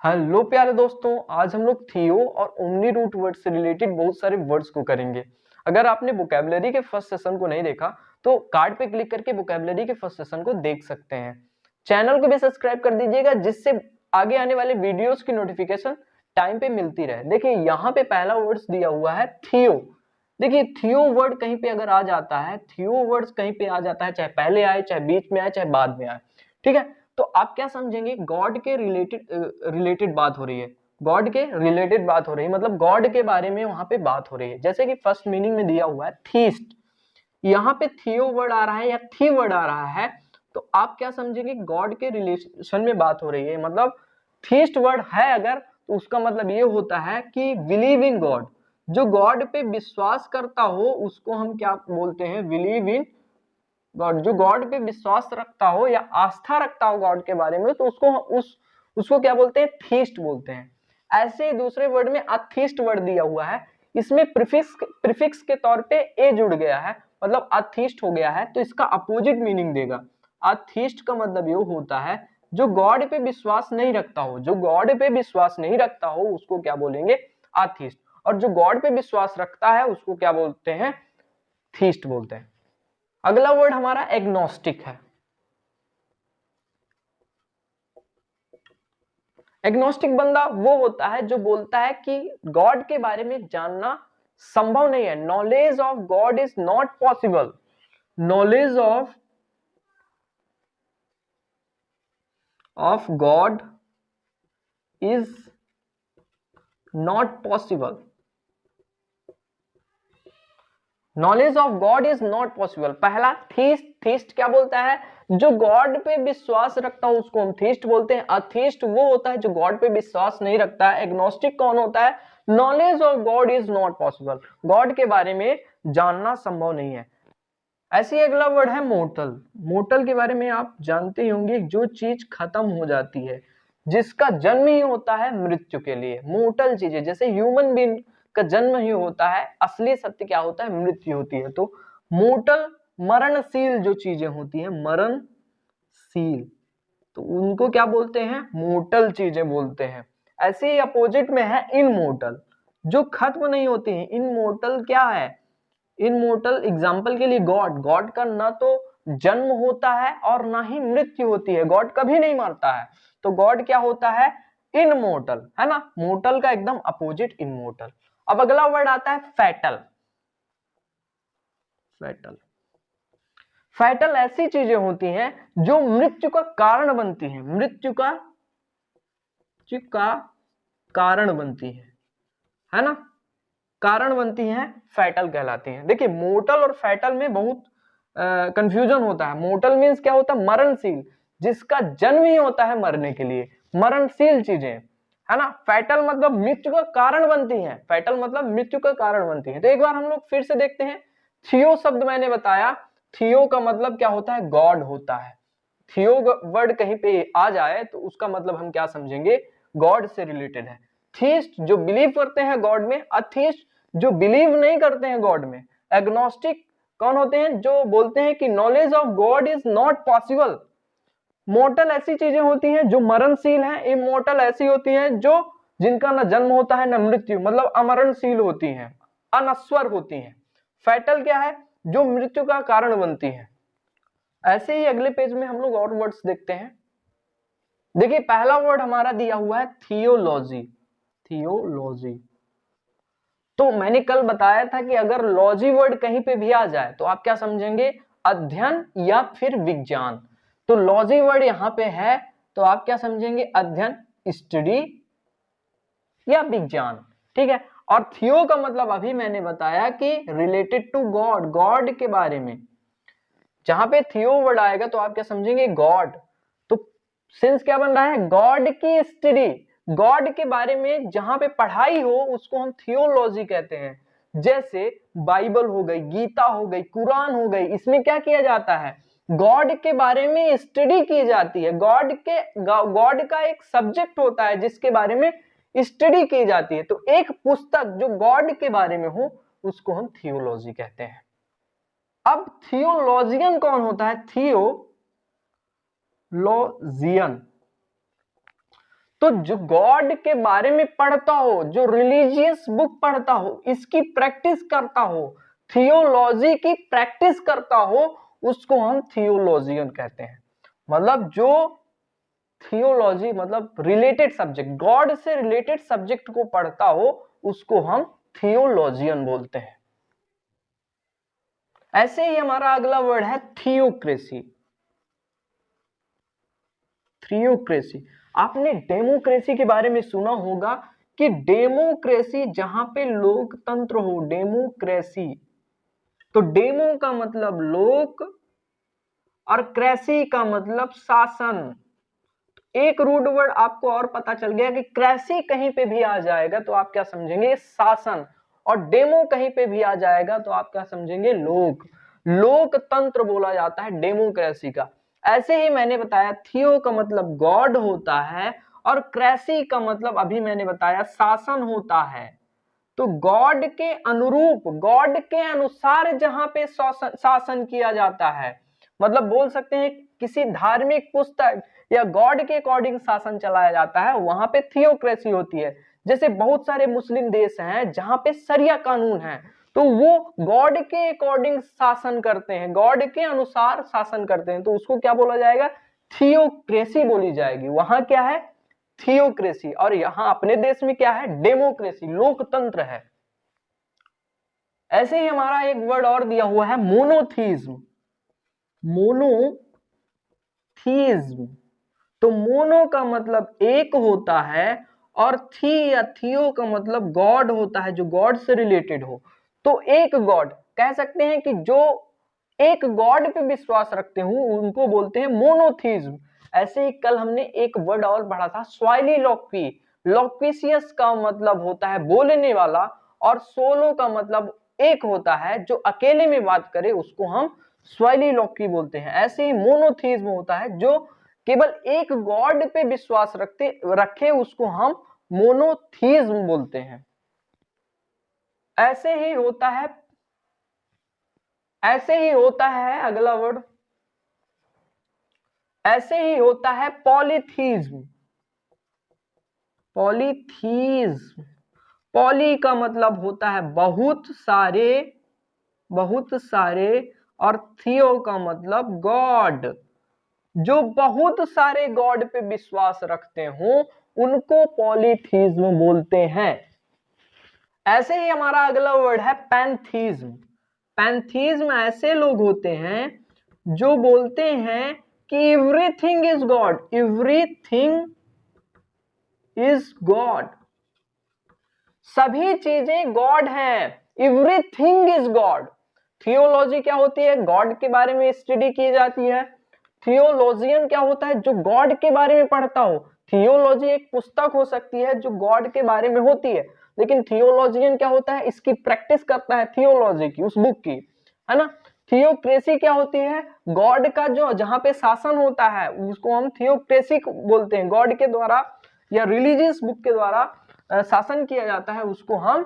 Hello प्यारे दोस्तों, आज हम लोग थियो और ओमनी रूट वर्ड से रिलेटेड बहुत सारे वर्ड्स को करेंगे। अगर आपने वोकैबुलरी के फर्स्ट सेशन को नहीं देखा तो कार्ड पे क्लिक करके वोकैबुलरी के फर्स्ट सेशन को देख सकते हैं। चैनल को भी सब्सक्राइब कर दीजिएगा जिससे आगे आने वाले वीडियोस की नोटिफिकेशन टाइम पे मिलती रहे। देखिए यहाँ पे पहला वर्ड्स दिया हुआ है थियो। देखिए थियो वर्ड कहीं पे अगर आ जाता है, थियो वर्ड्स कहीं पे आ जाता है, चाहे पहले आए, चाहे बीच में आए, चाहे बाद में आए, ठीक है, तो आप क्या समझेंगे? गॉड के रिलेटेड बात हो रही है, गॉड के रिलेटेड बात हो रही है, मतलब गॉड के बारे में वहां पे बात हो रही है। जैसे कि फर्स्ट मीनिंग में दिया हुआ है थीस्ट, यहाँ पे थियो वर्ड आ रहा है या थी वर्ड आ रहा है, तो आप क्या समझेंगे? गॉड के रिलेशन में बात हो रही है। मतलब थीस्ट वर्ड है अगर, तो उसका मतलब ये होता है कि बिलीव इन गॉड, जो गॉड पे विश्वास करता हो उसको हम क्या बोलते हैं? Believe in God. जो गॉड पे विश्वास रखता हो या आस्था रखता हो गॉड के बारे में, तो उसको क्या बोलते हैं? थीस्ट बोलते हैं। ऐसे ही दूसरे वर्ड में अथीस्ट वर्ड दिया हुआ है, इसमें प्रीफिक्स के तौर पे ए जुड़ गया है, मतलब अथीस्ट हो गया है, तो इसका अपोजिट मीनिंग देगा। अथीस्ट का मतलब ये होता है जो गॉड पे विश्वास नहीं रखता हो, जो गॉड पे विश्वास नहीं रखता हो उसको क्या बोलेंगे? अथीस्ट। और जो गॉड पे विश्वास रखता है उसको क्या बोलते हैं? थीस्ट बोलते हैं। अगला वर्ड हमारा एग्नोस्टिक है। एग्नोस्टिक बंदा वो होता है जो बोलता है कि गॉड के बारे में जानना संभव नहीं है। Knowledge of God is not possible. Knowledge of God is not possible. Knowledge of God is not possible. पहला थीस्ट, थीस्ट क्या बोलता है? जो गॉड पे विश्वास रखता है उसको हम थीस्ट बोलते हैं। अथीस्ट वो होता है जो गॉड पे विश्वास नहीं रखता है। एग्नोस्टिक कौन होता है? Knowledge of God is not possible, God के बारे में जानना संभव नहीं है। ऐसे ही अगला वर्ड है मोर्टल। मोर्टल के बारे में आप जानते ही होंगे, जो चीज खत्म हो जाती है, जिसका जन्म ही होता है मृत्यु के लिए। मोर्टल चीजें, जैसे ह्यूमन बीइंग का जन्म ही होता है, असली सत्य क्या होता है? मृत्यु होती है। तो मोर्टल मरणशील जो चीजें होती हैं, मरणशील, तो उनको क्या बोलते हैं? मोर्टल चीजें बोलते हैं। ऐसे ही अपोजिट में है इनमोर्टल, जो खत्म नहीं होती है। इनमोर्टल क्या है? इनमोर्टल एग्जाम्पल के लिए गॉड, गॉड का ना तो जन्म होता है और ना ही मृत्यु होती है, गॉड कभी नहीं मरता है, तो गॉड क्या होता है? इनमोर्टल, है ना। मोर्टल का एकदम अपोजिट इनमोर्टल। अब अगला वर्ड आता है फैटल। फैटल, फैटल ऐसी चीजें होती हैं जो मृत्यु का कारण बनती हैं, मृत्यु का कारण बनती है ना, कारण बनती हैं, फैटल कहलाती हैं। देखिए मोर्टल और फैटल में बहुत कंफ्यूजन होता है। मोर्टल मींस क्या होता है? मरणशील, जिसका जन्म ही होता है मरने के लिए, मरणशील चीजें, है ना। फैटल मतलब मृत्यु का कारण बनती हैं, फैटल मतलब मृत्यु का कारण बनती हैं। तो एक बार हम लोग फिर से देखते हैं। थियो शब्द मैंने बताया, थियो का मतलब क्या होता है? गॉड होता है। थियो वर्ड कहीं पे आ जाए तो उसका मतलब हम क्या समझेंगे? गॉड से रिलेटेड है। थीस्ट जो बिलीव करते हैं गॉड में, अथीस्ट जो बिलीव नहीं करते हैं गॉड में। एग्नोस्टिक कौन होते हैं? जो बोलते हैं कि knowledge of God is not possible. Mortar ऐसी चीजें होती हैं जो मरणशील हैं। इमोर्टल ऐसी होती हैं जो जिनका न जन्म होता है न मृत्यु, मतलब अमरणशील होती हैं, अनश्वर होती हैं। फैटल क्या है? जो मृत्यु का कारण बनती है। ऐसे ही अगले पेज में हम लोग और वर्ड्स देखते हैं। देखिए पहला वर्ड हमारा दिया हुआ है थियोलॉजी। थियोलॉजी, तो मैंने कल बताया था कि अगर लॉजी वर्ड कहीं पे भी आ जाए तो आप क्या समझेंगे? अध्ययन या फिर विज्ञान। तो लॉजी वर्ड यहां पे है तो आप क्या समझेंगे? अध्ययन, स्टडी या विज्ञान, ठीक है। और थियो का मतलब अभी मैंने बताया कि रिलेटेड टू गॉड, गॉड के बारे में। जहां पे थियो वर्ड आएगा तो आप क्या समझेंगे? गॉड। तो सेंस क्या बन रहा है? गॉड की स्टडी, गॉड के बारे में जहां पे पढ़ाई हो उसको हम थियोलॉजी कहते हैं। जैसे बाइबल हो गई, गीता हो गई, कुरान हो गई, इसमें क्या किया जाता है? गॉड के बारे में स्टडी की जाती है। गॉड का एक सब्जेक्ट होता है जिसके बारे में स्टडी की जाती है। तो एक पुस्तक जो गॉड के बारे में हो उसको हम थियोलॉजी कहते हैं। अब थियोलॉजियन कौन होता है? थियोलॉजियन, तो जो गॉड के बारे में पढ़ता हो, जो रिलीजियस बुक पढ़ता हो, इसकी प्रैक्टिस करता हो, थियोलॉजी की प्रैक्टिस करता हो, उसको हम थियोलॉजियन कहते हैं। मतलब जो थियोलॉजी मतलब रिलेटेड सब्जेक्ट, गॉड से रिलेटेड सब्जेक्ट को पढ़ता हो, उसको हम थियोलॉजियन बोलते हैं। ऐसे ही हमारा अगला वर्ड है थियोक्रेसी। थियोक्रेसी, आपने डेमोक्रेसी के बारे में सुना होगा कि डेमोक्रेसी जहां पे लोकतंत्र हो, डेमोक्रेसी। तो डेमो का मतलब लोक और क्रेसी का मतलब शासन। एक रूट वर्ड आपको और पता चल गया कि क्रेसी कहीं पे भी आ जाएगा तो आप क्या समझेंगे, शासन, और डेमो कहीं पे भी आ जाएगा तो आप क्या समझेंगे, लोक। लोकतंत्र बोला जाता है डेमोक्रेसी का। ऐसे ही मैंने बताया थियो का मतलब गॉड होता है और क्रेसी का मतलब अभी मैंने बताया शासन होता है। तो गॉड के अनुरूप, गॉड के अनुसार जहां पे शासन किया जाता है, मतलब बोल सकते हैं किसी धार्मिक पुस्तक या गॉड के अकॉर्डिंग शासन चलाया जाता है, वहां पे थियोक्रेसी होती है। जैसे बहुत सारे मुस्लिम देश हैं जहां पे शरिया कानून है, तो वो गॉड के अकॉर्डिंग शासन करते हैं, गॉड के अनुसार शासन करते हैं, तो उसको क्या बोला जाएगा, थियोक्रेसी बोली जाएगी। वहां क्या है, थियोक्रेसी। और यहां अपने देश में क्या है, डेमोक्रेसी, लोकतंत्र है। ऐसे ही हमारा एक वर्ड और दिया हुआ है मोनोथीज्म। मोनोथीज्म, तो मोनो का मतलब एक होता है और थी या थियो का मतलब गॉड होता है, जो गॉड से रिलेटेड हो। तो एक गॉड कह सकते हैं कि जो एक गॉड पे विश्वास रखते हो उनको बोलते हैं मोनोथीज्म। ऐसे ही कल हमने एक वर्ड और पढ़ा था स्वाइलीलॉक्वी। लॉक्विसियस का मतलब होता है बोलने वाला, और सोलो का मतलब एक होता है, जो अकेले में बात करे उसको हम स्वाइलीलॉक्वी बोलते हैं। ऐसे ही मोनोथीज्म होता है जो केवल एक गॉड पे विश्वास रखे उसको हम मोनोथीज्म बोलते हैं। ऐसे ही होता है अगला वर्ड, ऐसे ही होता है पॉलीथीज्म। पॉलीथीज्म, पॉली का मतलब होता है बहुत सारे, बहुत सारे, और थियो का मतलब गॉड। जो बहुत सारे गॉड पे विश्वास रखते हो उनको पॉलीथीज्म बोलते हैं। ऐसे ही हमारा अगला वर्ड है पैंथीज्म। पैंथीज्म ऐसे लोग होते हैं जो बोलते हैं कि everything is God, everything is God, सभी चीजें गॉड हैं, एवरीथिंग इज गॉड। थियोलॉजी क्या होती है, गॉड के बारे में स्टडी की जाती है। थियोलॉजियन क्या होता है, जो गॉड के बारे में पढ़ता हो। थियोलॉजी एक पुस्तक हो सकती है जो गॉड के बारे में होती है, लेकिन थियोलॉजियन क्या होता है, इसकी प्रैक्टिस करता है थियोलॉजी की, उस बुक की, है ना। थियोक्रेसी क्या होती है, गॉड का जो जहां पे शासन होता है उसको हम थियोक्रेसी बोलते हैं। गॉड के द्वारा या रिलीजियस बुक के द्वारा शासन किया जाता है उसको हम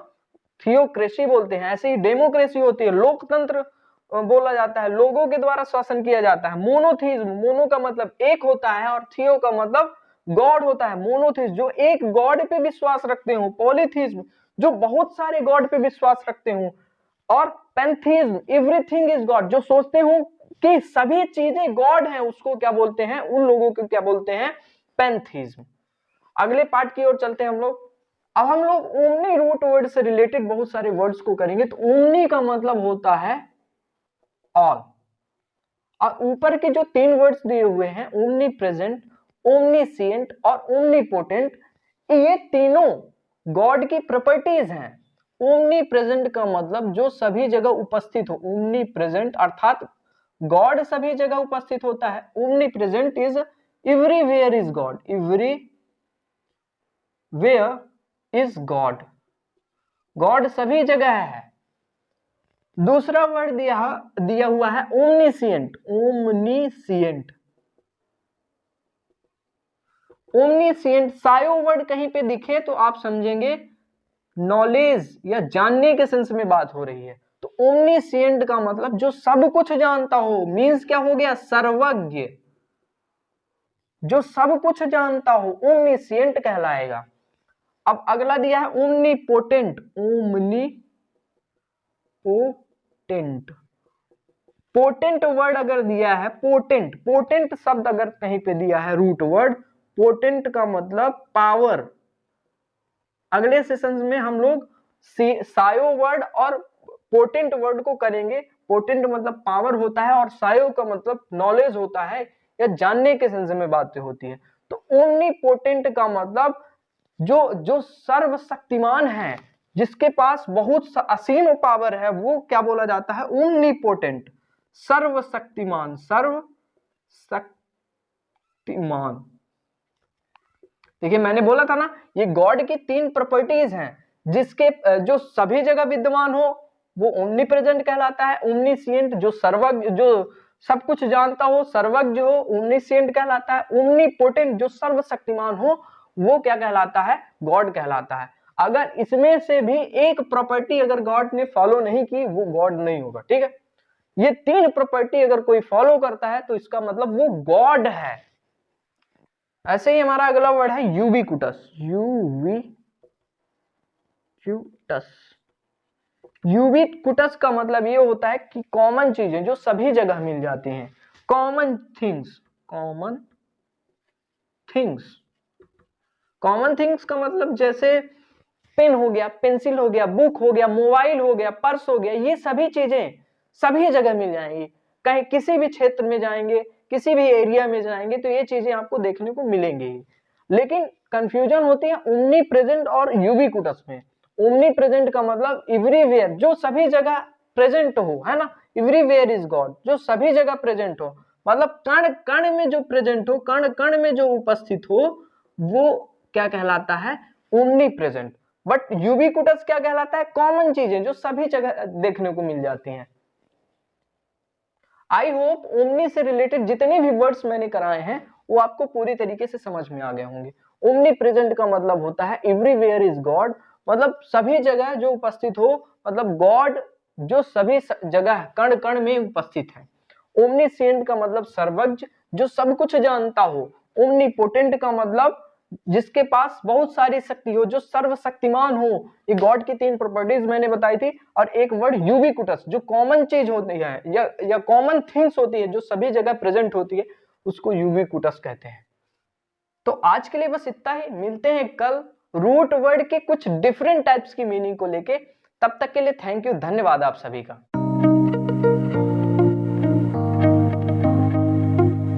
थियोक्रेसी बोलते हैं। ऐसे ही डेमोक्रेसी होती है, लोकतंत्र बोला जाता है, लोगों के द्वारा शासन किया जाता है। मोनोथीज्म, मोनो का मतलब एक होता है और थियो का मतलब गॉड होता है। मोनोथीज्म जो एक गॉड पे विश्वास रखते हो, पॉलीथीज्म जो बहुत सारे गॉड पे विश्वास रखते हो, और पैंथीज्म एवरीथिंग इज गॉड जो सोचते हो कि सभी चीजें गॉड हैं, उसको क्या बोलते हैं, उन लोगों को क्या बोलते हैं, पैंथीज्म। अगले पार्ट की ओर चलते हैं हम लोग। अब हम लोग ओमनी रूट वर्ड से रिलेटेड बहुत सारे वर्ड्स को करेंगे। तो ओमनी का मतलब होता है ऑल, और ऊपर के जो तीन वर्ड्स दिए हुए हैं ओमनी प्रेजेंट, ओमनीसिएंट और ओमनीपोटेंट, ये तीनों गॉड की प्रॉपर्टीज हैं। ओमनी प्रेजेंट का मतलब जो सभी जगह उपस्थित हो, ओमनी प्रेजेंट अर्थात गॉड सभी जगह उपस्थित होता है। Omni present is everywhere is God, everywhere is God, God सभी जगह है। दूसरा वर्ड दिया हुआ है ओमनीसिएंट, ओमनीसिएंट, ओमनीसिएंट सायो वर्ड कहीं पे दिखे तो आप समझेंगे नॉलेज या जानने के सेंस में बात हो रही है। तो ओमनीसिएंट का मतलब जो सब कुछ जानता हो, मींस क्या हो गया, सर्वज्ञ। जो सब कुछ जानता हो, ओमनीसिएंट कहलाएगा। अब अगला दिया है ओमनीपोटेंट, ओमनीपोटेंट। पोटेंट वर्ड अगर दिया है, पोटेंट, पोटेंट शब्द अगर कहीं पे दिया है, रूट वर्ड, पोटेंट का मतलब पावर। अगले सेशंस में हम लोग सायो वर्ड और पोटेंट वर्ड को करेंगे। पोटेंट मतलब पावर होता है और सायो का मतलब नॉलेज होता है या जानने के सेंस में बातें होती है। तो ओमनीपोटेंट का मतलब जो सर्वशक्तिमान है, जिसके पास बहुत असीम पावर है, वो क्या बोला जाता है? ओमनीपोटेंट, सर्वशक्तिमान, सर्वशक्तिमान। देखिए मैंने बोला था ना, ये गॉड की 3 प्रॉपर्टीज हैं, जिसके जो सभी जगह विद्यमान हो वो ओमनीप्रेजेंट कहलाता है। ओमनीसिएंट जो सर्वज्ञ, जो सब कुछ जानता हो, सर्वज्ञ हो, ओमनीसिएंट कहलाता है। ओमनीपोटेंट जो सर्वशक्तिमान हो, वो क्या कहलाता है? गॉड कहलाता है। अगर इसमें से भी एक प्रॉपर्टी अगर गॉड ने फॉलो नहीं की, वो गॉड नहीं होगा, ठीक है। ये 3 प्रॉपर्टी अगर कोई फॉलो करता है तो इसका मतलब वो गॉड है। ऐसे ही हमारा अगला वर्ड है यूबिक्विटस, यूबिक्विटस का मतलब ये होता है कि कॉमन चीजें जो सभी जगह मिल जाती हैं, कॉमन थिंग्स, कॉमन थिंग्स का मतलब जैसे पेन हो गया, पेंसिल हो गया, बुक हो गया, मोबाइल हो गया, पर्स हो गया, ये सभी चीजें सभी जगह मिल जाएंगी। कहीं किसी भी क्षेत्र में जाएंगे, किसी भी एरिया में जाएंगे तो ये चीजें आपको देखने को मिलेंगी। लेकिन कंफ्यूजन होती है ओमनी प्रेजेंट और यूबिक्विटस में। ओमनी प्रेजेंट का मतलब एवरीवेयर, जो सभी जगह प्रेजेंट हो, है ना। एवरीवेयर इज गॉड, जो सभी जगह प्रेजेंट हो, मतलब कण कण में जो प्रेजेंट हो, कण कण में जो उपस्थित हो, वो क्या कहलाता है? Omni present. बट यूबिक्विटस क्या कहलाता है? कॉमन चीजें जो सभी जगह देखने को मिल जाती हैं। आई होप ओमनी से रिलेटेड जितने भी वर्ड्स मैंने कराए हैं वो आपको पूरी तरीके से समझ में आ गए होंगे। ओमनी प्रेजेंट का मतलब होता है एवरीवेयर इज गॉड, मतलब सभी जगह जो उपस्थित हो, मतलब गॉड जो सभी जगह कण कण में उपस्थित है। ओमनीसिएंट का मतलब सर्वज्ञ, जो सब कुछ जानता हो। ओमनीपोटेंट का मतलब जिसके पास बहुत सारी शक्ति हो, जो सर्वशक्तिमान हो। ये गॉड की 3 प्रॉपर्टीज मैंने बताई थी। और एक वर्ड यूबिक्विटस, जो कॉमन चीज होती है या कॉमन थिंग्स होती है, जो सभी जगह प्रेजेंट होती है, उसको यूबिक्विटस कहते हैं। तो आज के लिए बस इतना ही, मिलते हैं कल रूट वर्ड के कुछ डिफरेंट टाइप्स की मीनिंग को लेके। तब तक के लिए थैंक यू, धन्यवाद आप सभी का।